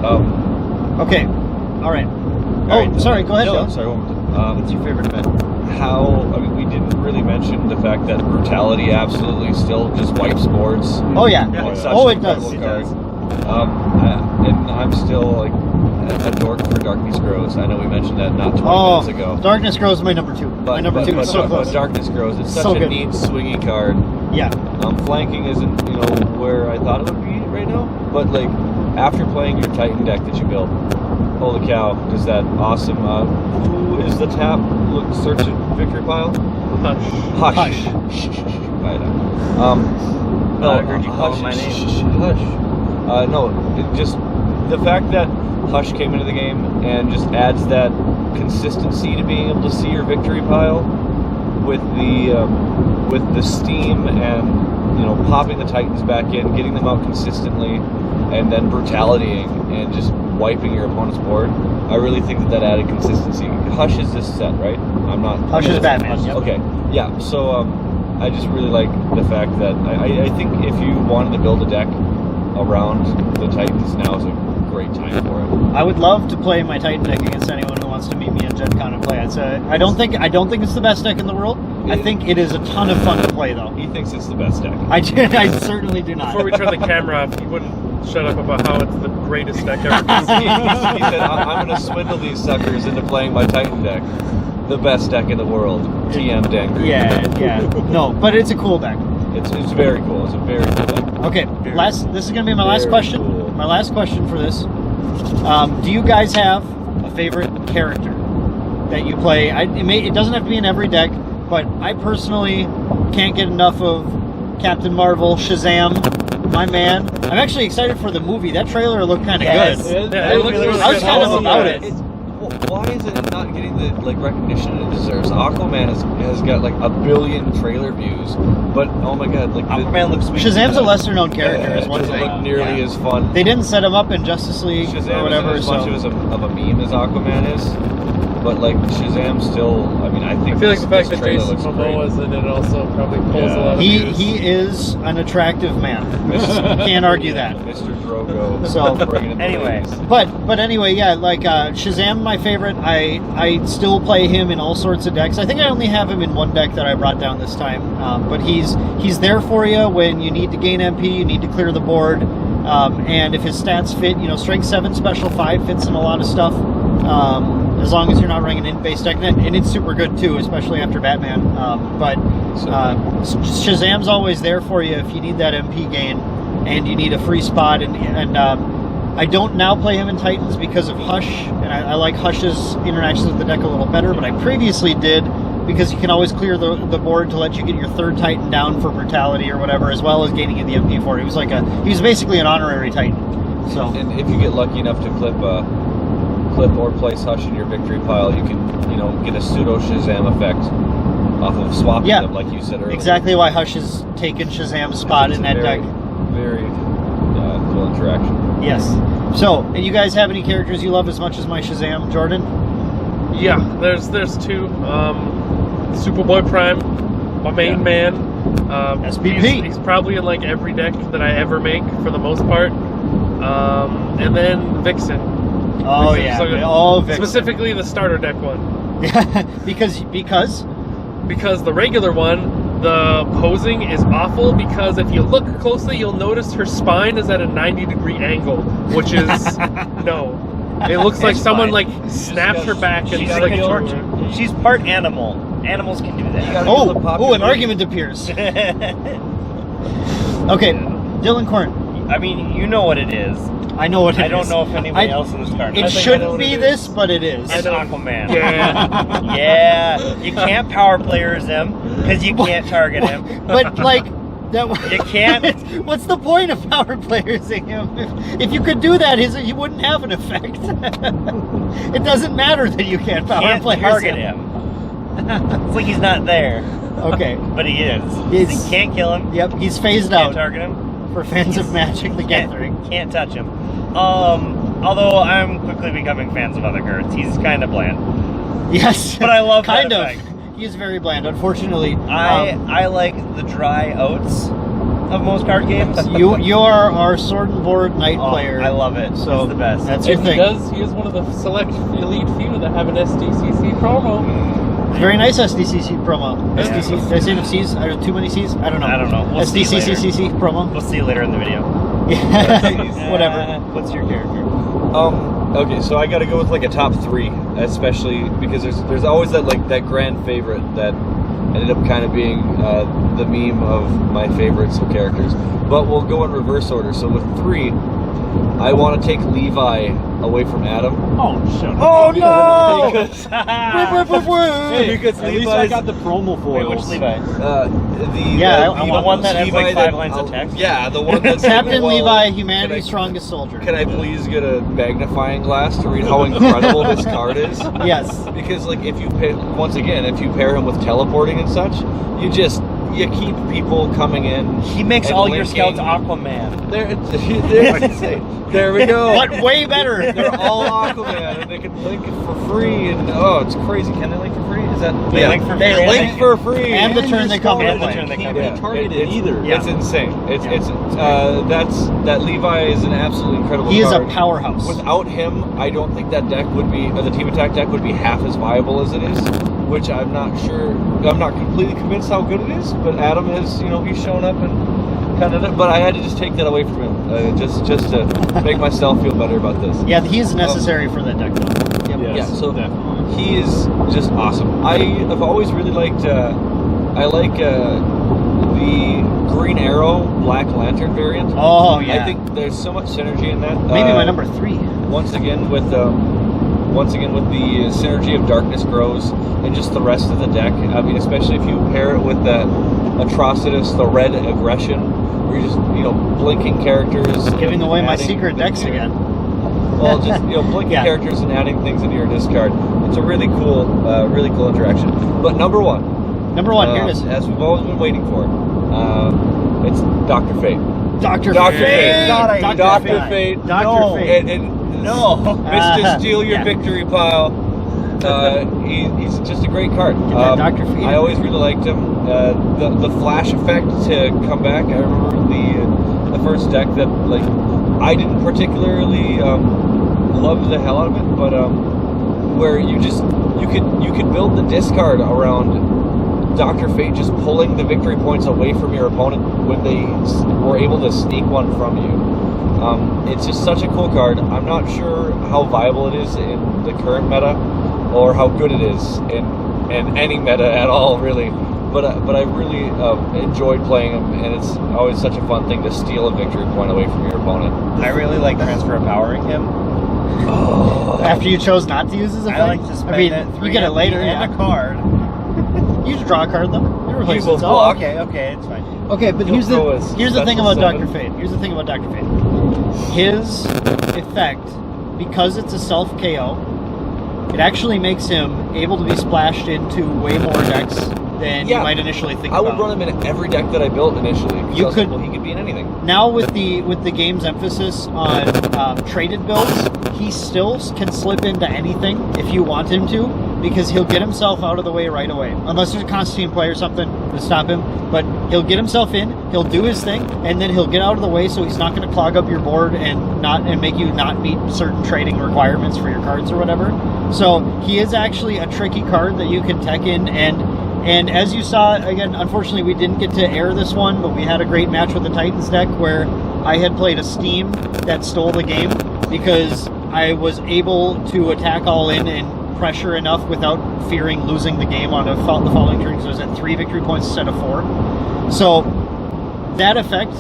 S5: Um,
S1: Okay. All right.
S5: all right.
S1: Sorry. Go ahead,
S5: No,
S1: Joe.
S5: sorry. One more time.
S4: What's your favorite event?
S5: I mean, we didn't really mention the fact that brutality absolutely still just wipes boards.
S1: Oh yeah.
S4: Yeah,
S5: It's such
S1: Oh,
S5: an
S1: it does.
S5: incredible
S4: It
S5: card. And I'm still like a dork for Darkness Grows. I know we mentioned that not 20
S1: Oh,
S5: minutes ago.
S1: Darkness Grows is my number 2. My number 2 is so
S5: but
S1: close.
S5: Darkness Grows. It's such
S1: So
S5: a
S1: good.
S5: neat swingy card.
S1: Yeah.
S5: Flanking isn't, where I thought it would be right now. But like after playing your Titan deck that you built, holy cow, does that awesome who is the tap? Look, search a victory pile?
S2: Hush.
S5: Hush. Shh. Quiet down. No,
S4: I heard you call
S5: Hush.
S4: my name.
S5: Shh. Hush. No, just the fact that Hush came into the game and just adds that consistency to being able to see your victory pile with the steam and popping the Titans back in, getting them out consistently, and then brutalitying and just wiping your opponent's board. I really think that added consistency. Hush is this set, right? I'm not.
S1: Hush is Batman. Yep.
S5: Okay, yeah. So I just really like the fact that I think if you wanted to build a deck around the Titans, now is a great time for it.
S1: I would love to play my Titan deck against anyone who wants to meet me at Gen Con and play it. I don't think it's the best deck in the world. I think it is a ton of fun to play though.
S5: He thinks it's the best deck.
S1: I certainly do not.
S2: Before we turn the camera off, you wouldn't shut up about how it's the greatest deck ever.
S5: he said, I'm going to swindle these suckers into playing my Titan deck. The best deck in the world. TM Dangry.
S1: Yeah. No, but it's a cool deck.
S5: It's very cool. It's a very cool deck.
S1: Okay, this is going to be my last question.
S3: Cool.
S1: My last question for this. Do you guys have a favorite character that you play? It doesn't have to be in every deck, but I personally can't get enough of Captain Marvel, Shazam, my man. I'm actually excited for the movie. That trailer looked kind of good.
S2: Yeah, it looks really
S1: I was
S2: good.
S1: kind of about it.
S5: Why is it not getting the recognition it deserves? Aquaman has got like 1 billion trailer views, but oh my god, like
S4: Aquaman looks sweet.
S1: Shazam's a lesser known character. Is
S5: it
S1: one
S5: doesn't
S1: thing.
S5: look nearly as fun.
S1: They didn't set him up in Justice League
S5: Shazam
S1: or whatever.
S5: isn't as much of a meme as Aquaman is, but like Shazam still. I mean, I think
S2: I feel like the fact
S5: this
S2: that
S5: trailer
S2: Jason
S5: looks
S2: Momoa is in it also probably pulls
S3: Yeah.
S2: a lot of views.
S1: He is an attractive man. Can't argue that.
S5: Mr. Drogo.
S1: So,
S5: bringing in the
S4: anyway.
S5: ladies.
S1: But anyway, yeah, like Shazam, my favorite. I still play him in all sorts of decks. I think I only have him in one deck that I brought down this time. But he's there for you when you need to gain MP, you need to clear the board, and if his stats fit, Strength 7, Special 5 fits in a lot of stuff. As long as you're not running an int-based deck, and it's super good too, especially after Batman. Shazam's always there for you if you need that MP gain and you need a free spot. And I don't now play him in Titans because of Hush, and I like Hush's interactions with the deck a little better, but I previously did because you can always clear the board to let you get your third Titan down for brutality or whatever, as well as gaining the MP for it. He was basically an honorary Titan. So.
S5: And if you get lucky enough to clip or place Hush in your victory pile, you can get a pseudo Shazam effect off of swapping them, like you said earlier.
S1: Exactly why Hush has taken Shazam's spot in that deck.
S5: Very cool interaction.
S1: Yes. So, and you guys have any characters you love as much as my Shazam, Jordan?
S2: Yeah, there's two. Superboy Prime, my main man.
S1: SPP.
S2: He's probably in like every deck that I ever make for the most part. And then Vixen.
S1: Oh
S2: Vixen's
S1: yeah.
S2: so
S1: Vixen.
S2: Specifically the starter deck one.
S1: because
S2: the regular one, the posing is awful because if you look closely, you'll notice her spine is at a 90-degree angle, which is no. It looks like someone like snapped her back and
S4: She's
S2: like
S4: like tortured. She's part animal. Animals can do that.
S1: an argument appears. Okay, Dylan Corn.
S4: I mean, you know what it is.
S1: I know what it is.
S4: I don't know if anybody else in this card knows.
S1: It shouldn't be this, but it is.
S4: It's Aquaman.
S2: Yeah.
S4: Yeah. You can't power players him because you can't target him.
S1: But like that,
S4: You can't.
S1: What's the point of power playersing him? If you could do that, he wouldn't have an effect. It doesn't matter that you can't power
S4: Can't
S1: players
S4: target him. It's like he's not there,
S1: Okay.
S4: but he is.
S1: He's-
S4: You can't kill him.
S1: Yep, he's phased
S4: Can't
S1: out
S4: target him.
S1: for fans of Magic the Gathering.
S4: Can't touch him. Although I'm quickly becoming fans of other cards. He's kind of bland.
S1: Yes,
S4: But I love
S1: kind
S4: that
S1: of.
S4: effect.
S1: He is very bland, unfortunately.
S4: I like the dry oats of most card games.
S1: You are our sword and board knight
S4: Oh,
S1: player.
S4: I love it.
S1: So
S4: It's the best.
S1: That's your
S2: And
S1: thing.
S2: he is one of the select elite few that have an SDCC promo.
S1: Very nice SDCC promo.
S2: Yeah.
S1: SDC. Did I say enough C's? Are there too many C's? I don't know.
S4: I don't know. We'll see
S1: SDCCC promo.
S4: We'll see you later in the video.
S1: Yeah. Whatever.
S4: What's your character?
S5: Okay, so I got to go with like a top 3, especially because there's always that grand favorite that ended up kind of being the meme of my favorites of characters. But we'll go in reverse order. So with 3, I want to take Levi away from Adam.
S3: Oh, shut up.
S4: Oh no!
S5: Because
S3: Because at least I got the promo
S4: Wait,
S3: foils.
S4: which Levi?
S1: Yeah, I
S4: The
S1: want
S4: one that has
S5: Levi
S4: like 5 lines of text?
S5: Yeah, the one that's
S1: Captain
S5: well,
S1: Levi,
S5: can
S1: humanity's
S5: I-
S1: strongest soldier.
S5: Can I please get a magnifying glass to read how incredible this card is?
S1: Yes.
S5: Because like if you pair him with teleporting and such, you keep people coming in.
S4: He makes
S5: and
S4: all your
S5: linking.
S4: scouts Aquaman.
S5: There we go.
S1: But way better.
S5: They're all Aquaman, and they can link for free, and it's crazy. Can they link for free? Is that
S4: They link for
S5: They
S4: free.
S5: link for free.
S1: And the turn they come
S4: And
S1: in.
S4: the turn they
S3: Can't
S4: come
S3: be
S4: in.
S3: targeted either.
S4: Yeah.
S5: It's insane. That Levi is an absolutely incredible
S1: He is a
S5: card.
S1: powerhouse.
S5: Without him, I don't think that deck would be, or the team attack deck would be half as viable as it is, which I'm not sure, I'm not completely convinced how good it is, but Adam has, he's shown up and kind of, but I had to just take that away from him, just to make myself feel better about this.
S1: Yeah, he is necessary for that deck, though. Yep.
S3: Yes,
S5: Yeah, so
S3: definitely.
S5: he is just awesome. I have always really liked, the Green Arrow Black Lantern variant.
S1: Oh yeah.
S5: I think there's so much synergy in that.
S1: Maybe my number 3.
S5: Once again with the synergy of Darkness Grows and just the rest of the deck. I mean, especially if you pair it with that Atrocitus, the red aggression, where you're just blinking characters,
S1: Giving away my secret decks again.
S5: Well, just blinking characters and adding things into your discard. It's a really cool interaction. But number one,
S1: here it is.
S5: as we've always been waiting for, it's Dr. Fate.
S1: Dr.
S5: Fate.
S1: Dr.
S5: Fate.
S1: Dr. Fate.
S4: No.
S5: Mr. Steal Your Victory Pile. He's just a great card.
S1: Dr. Fate.
S5: I always really liked him. The flash effect to come back. I remember the first deck that I didn't particularly love the hell out of it, but where you could build the discard around Dr. Fate just pulling the victory points away from your opponent when they were able to sneak one from you. It's just such a cool card. I'm not sure how viable it is in the current meta or how good it is in any meta at all, really. But I really enjoyed playing him, and it's always such a fun thing to steal a victory point away from your opponent.
S4: I really like transfer powering him.
S1: After you chose not to use his effect?
S4: I like to spend it.
S1: You get it later.
S4: And a card.
S1: You just draw a card though. You replace
S5: People
S1: it.
S5: block.
S4: Okay, it's fine.
S1: Okay, but
S5: You'll
S1: here's
S5: throw
S1: the thing
S5: special
S1: about
S5: 7.
S1: Dr. Fate. Here's the thing about Dr. Fate. His effect, because it's a self KO, it actually makes him able to be splashed into way more decks than you might initially think
S5: I
S1: about.
S5: would run him in every deck that I built initially.
S1: You could.
S5: He could be in anything.
S1: Now with the game's emphasis on traded builds, he still can slip into anything if you want him to, because he'll get himself out of the way right away. Unless there's a Constantine play or something to stop him, but he'll get himself in, he'll do his thing, and then he'll get out of the way so he's not going to clog up your board and make you not meet certain trading requirements for your cards or whatever. So he is actually a tricky card that you can tech in, and as you saw, again, unfortunately we didn't get to air this one, but we had a great match with the Titans deck where I had played a Steam that stole the game because I was able to attack all in and pressure enough without fearing losing the game on the following turn, because I was at 3 victory points instead of 4. So that effect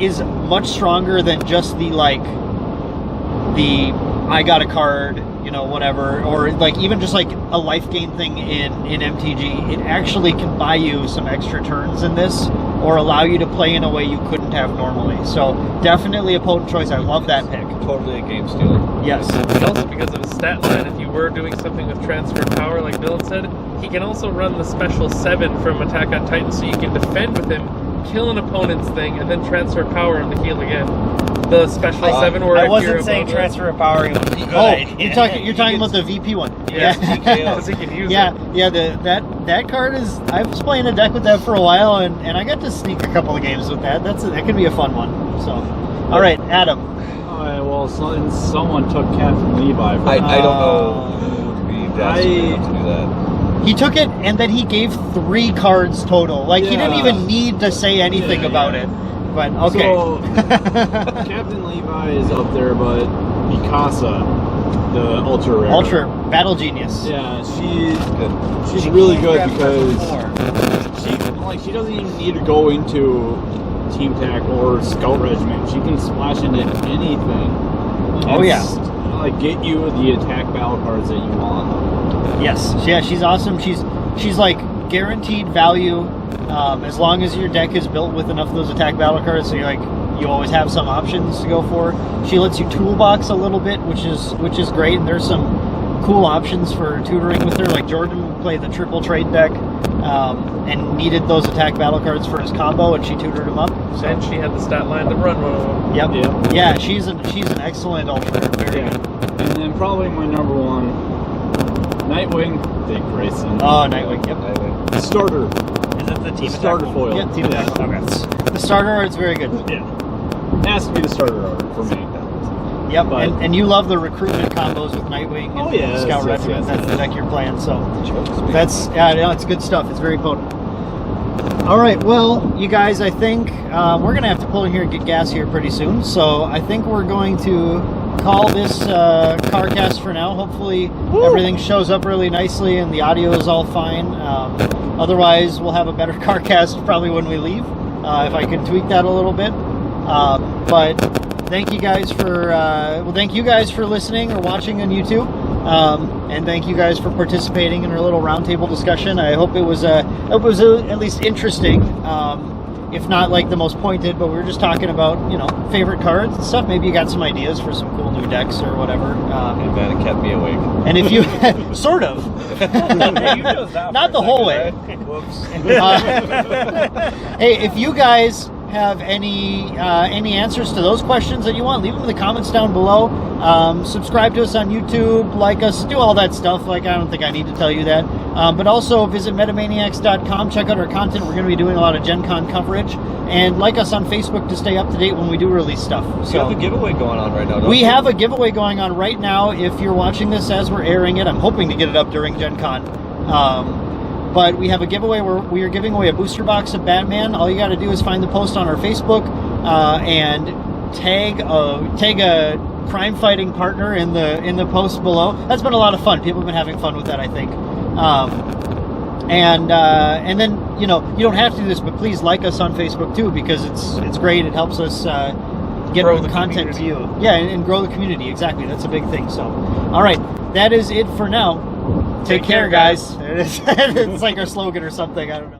S1: is much stronger than just the I got a card, whatever, or even just a life gain thing in MTG. It actually can buy you some extra turns in this, or allow you to play in a way you couldn't have normally. So definitely a potent choice. I love that pick.
S5: Totally a game stealer.
S1: Yes.
S2: And also because of his stat line, if you were doing something with transfer power, like Dylan said, he can also run the special 7 from Attack on Titan, so you can defend with him, kill an opponent's thing, and then transfer power on the heal again. The special 7 where
S4: I wasn't saying transfer of power.
S1: You're talking about the VP one.
S2: Yeah, because he can use it.
S1: That card is. I was playing a deck with that for a while, and I got to sneak a couple of games with that. That could be a fun one. So, all right, Adam.
S3: All right, well, someone took Captain Levi.
S5: I don't know who would be desperate enough to do that.
S1: He took it, and then he gave 3 cards total. He didn't even need to say anything about it. But okay.
S3: So, Captain Levi is up there, but Mikasa, the ultra rare.
S1: Ultra Battle Genius.
S3: Yeah, she's really good because she doesn't even need to go into Team Tac or Scout Regiment. She can splash into anything.
S1: Oh yeah.
S3: Get you the attack battle cards that you want.
S1: Yes. Yeah, she's awesome. She's guaranteed value. As long as your deck is built with enough of those attack battle cards, so you always have some options to go for. She lets you toolbox a little bit, which is great. And there's some cool options for tutoring with her. Like Jordan played the triple trade deck and needed those attack battle cards for his combo, and she tutored him up. So.
S2: And she had the stat line to run one of them.
S1: Yep. Yeah, she's an excellent ultra. Very good.
S3: And then probably my number 1, Nightwing, Dick Grayson.
S1: Oh, Nightwing. Yep. Nightwing.
S3: The starter.
S4: Is it the team
S3: starter foil?
S1: Yeah, team attack. Okay. The starter art's very good.
S3: Yeah. It has to be the starter art for me.
S1: Yep, and you love the recruitment combos with Nightwing and Scout Regiment. That's the deck you're playing, so it's good stuff. It's very potent. All right, well, you guys, I think we're going to have to pull in here and get gas here pretty soon, so I think we're going to call this CarCast for now. Hopefully everything shows up really nicely and the audio is all fine. Otherwise, we'll have a better CarCast probably when we leave, if I can tweak that a little bit. But thank you guys for listening or watching on YouTube, and thank you guys for participating in our little roundtable discussion. I hope it was at least interesting, if not like the most pointed. But we were just talking about favorite cards and stuff. Maybe you got some ideas for some cool new decks or whatever.
S5: And man, it kept me awake.
S1: And if you sort of, not the whole way.
S5: Whoops.
S1: Hey, if you guys have any answers to those questions that you want, leave them in the comments down below. Subscribe to us on YouTube, like us, do all that stuff. Like, I don't think I need to tell you that. But also visit MetaManiacs.com, check out our content. We're going to be doing a lot of Gen Con coverage, and like us on Facebook to stay up to date when we do release stuff.
S5: So you have a giveaway going on right now, don't
S1: we
S5: you?
S1: have a giveaway going on right now. If you're watching this as we're airing it, I'm hoping to get it up during Gen Con. But we have a giveaway where we are giving away a booster box of Batman. All you got to do is find the post on our Facebook and tag a crime fighting partner in the post below. That's been a lot of fun. People have been having fun with that, I think. And then you don't have to do this, but please like us on Facebook too, because it's great. It helps us get
S2: grow
S1: the
S2: the
S1: content
S2: community.
S1: to you. Yeah, and grow the community. Exactly, that's a big thing. So, all right, that is it for now. Take care, guys. It's like our slogan or something. I don't know.